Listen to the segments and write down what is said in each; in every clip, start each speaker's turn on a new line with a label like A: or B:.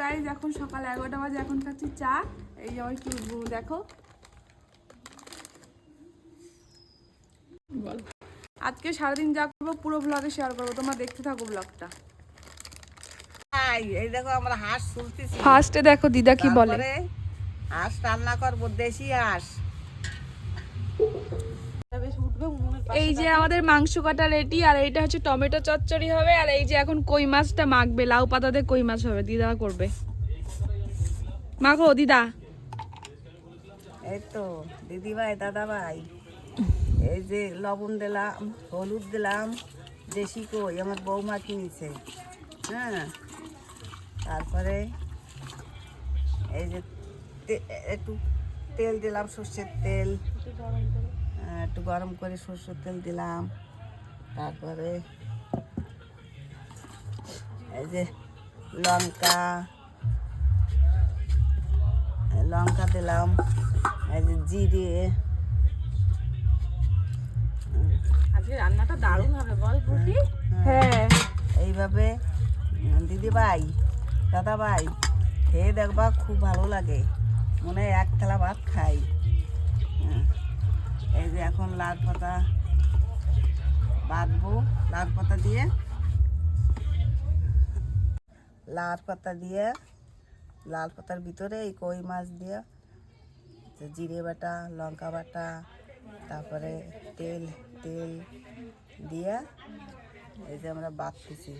A: Guys এখন সকাল 11টা বাজে, এখন খাচ্ছি চা। এই যে আমার একটু দেখো, আজকে সারাদিন যা করবো পুরো ব্লগে শেয়ার করবো, তোমরা দেখতে থাকো ব্লগটা।
B: এই দেখো আমরা হাঁস তুলতেছি।
A: ফার্স্টে দেখো দিদা কি বলে,
B: হাঁস রান্না করবো, দেশি হাঁস।
A: এই যে আমাদের মাংস কাটা রেডি, আর এইটা হচ্ছে টমেটো চচ্চড়ি হবে, আর এই যে এখন কই মাছটা মাখবে, লাউ পাতাতে কই মাছ হবে, দিদা করবে। মাখো দিদা।
B: এই তো দিদি ভাই দাদা ভাই, এই যে লবণ দিলাম, হলুদ দিলাম, দেশি কই আমার বৌমা কিনেছে। হ্যাঁ, তারপরে এই যে একটু তেল দিলাম, সর্ষের তেল, একটু গরম করে সর্ষের তেল দিলাম। তারপরে এই যে লঙ্কা লঙ্কা দিলাম, এই যে জিরে।
A: আজকে রান্নাটা দারুণ হবে বল বুটি। হ্যাঁ,
B: এইভাবে দিদি ভাই দাদা ভাই খেয়ে দেখবা, খুব ভালো লাগে, মনে হয় এক থালা ভাত খাই। এই যে এখন লাল পাতা বাটবো, লাল পাতা দিয়ে লাল পাতার ভিতরে এই কই মাছ দিয়ে জিরে বাটা, লঙ্কা বাটা, তারপরে তেল দিয়ে এই যে আমরা বাটতেছি।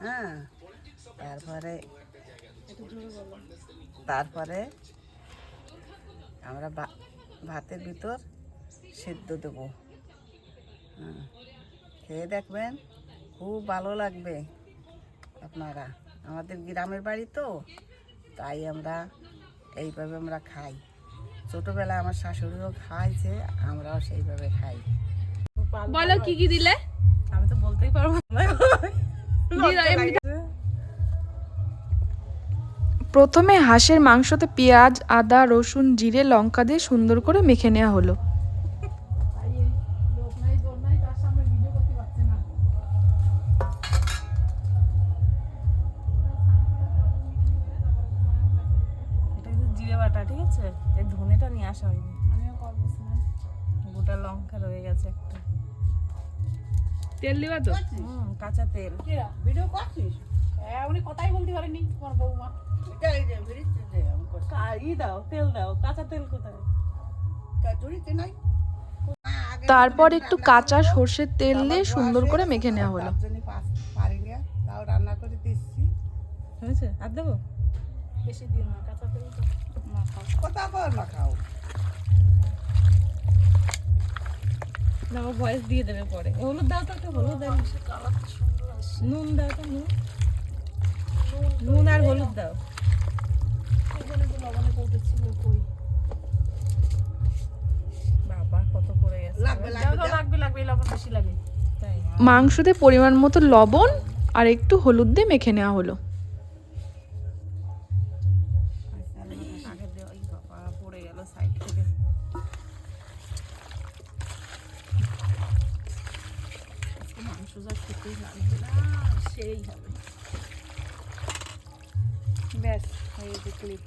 B: হ্যাঁ, তারপরে আমরা ভাতের ভিতর সেদ্ধ দেবো। খেয়ে দেখবেন, খুব ভালো লাগবে আপনারা। আমাদের গ্রামের বাড়ি তো, তাই আমরা এইভাবে আমরা খাই। ছোটোবেলায় আমার শাশুড়িও খাইছে, আমরাও সেইভাবে খাই।
A: বলো কি কি দিলে?
B: আমি তো বলতেই পারবো না।
A: প্রথমে হাঁসের মাংসতে পেঁয়াজ, আদা, রসুন, জিরে, লঙ্কা দিয়ে সুন্দর করে মেখে নেওয়া হলো।
B: জিরে বাটা, ঠিক আছে, এই ধনেটা নিয়ে আসা হয়নি, গোটা লঙ্কা রয়ে গেছে একটা।
A: তেল দিবা তো?
B: কাঁচা তেল। ভিডিও করছিস? উনি কথাই বলতে পারেনি তোমার বৌমা। দাও, তেল দাও, কাঁচা তেল কোথায়?
A: তারপর একটু কাঁচা সর্ষের তেল দিয়ে সুন্দর করে মেখে নেওয়া হলো।
B: তাও রান্না করে দিচ্ছি। হয়েছে? আর দেবো?
A: বেশি দিও না, কাঁচা তেল
B: কথা কর না, খাও।
A: না, ও ভয়েস দিয়ে দেবে পরে।
B: হলুদ দাও তো, একটু হলুদ দাও। নুন দাও তো, নুন আর হলুদ দাও। বাবা কত পড়ে গেছে। লাগবে লবণ বেশি লাগে। তাই
A: মাংসতে পরিমাণ মতো লবণ আর একটু হলুদ দিয়ে মেখে নেওয়া হলো।
B: আগে দেও, এই বাবা পড়ে গেল সাইড থেকে। মাংস যা খেতেই লাগবে না, সেই হবে।
A: ব্যাস হয়ে গেছে ক্লিপ।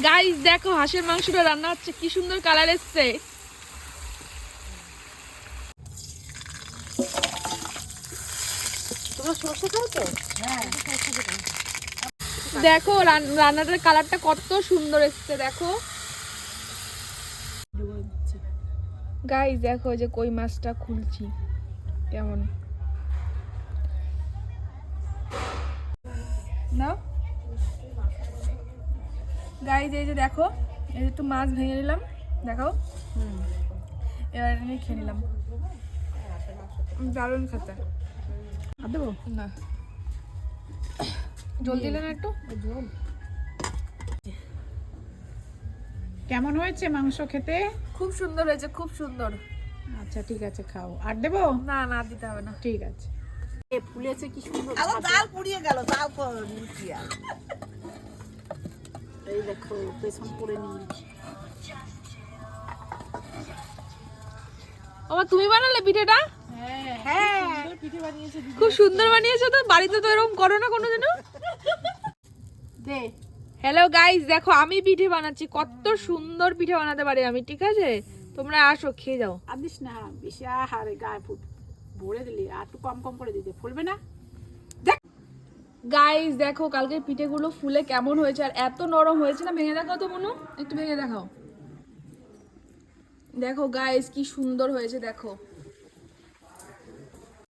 A: গাইস দেখো, হাঁসের মাংসটা রান্না হচ্ছে, কি সুন্দর কালার এসছে।
B: তোমরা সরষে খাও তো? হ্যাঁ,
A: দেখো রান্নাটার কালারটা কত সুন্দর এসছে, দেখো গাইস। দেখো যে কই মাছটা খুলছি কেমন না গাইস। এই যে দেখো, এই যে একটু মাছ ভেঙে নিলাম, দেখো। এবার এটা নিয়ে খেয়ে নিলাম, দারুণ খেতে।
B: আর দেবো
A: না, জল দিলে না একটু?
B: ঝোল কেমন হয়েছে মাংস খেতে?
A: খুব সুন্দর হয়েছে, খুব সুন্দর।
B: আচ্ছা ঠিক আছে, খাও। আর দেবো?
A: না না, দিতে হবে না।
B: ঠিক আছে।
A: ফুলেছে কি সুন্দর।
B: আমার ডাল পুড়িয়ে গেল, তাও লুচি। এই দেখো পেছন পড়ে নিয়ে।
A: তুমি বানালে পিঠেটা? খুব সুন্দর বানিয়েছো তো, বাড়িতে তো এরকম করো না কোনোদিনও। হ্যালো গাইস, দেখো আমি পিঠে বানাচ্ছি, কত সুন্দর পিঠে বানাতে পারি আমি, ঠিক আছে? তোমরা আসো খেয়ে যাও।
C: আদিস না বেশি আহারে গায়ে ফুট ভরে দিলি, আর একটু কম কম করে দিতে, ফুলবে না।
A: গাইস দেখো কালকে পিঠেগুলো ফুলে কেমন হয়েছে, আর এত নরম হয়েছে না। ভেঙে দেখাও তো মনু, একটু ভেঙে দেখাও। দেখো গাইস কি সুন্দর হয়েছে, দেখো।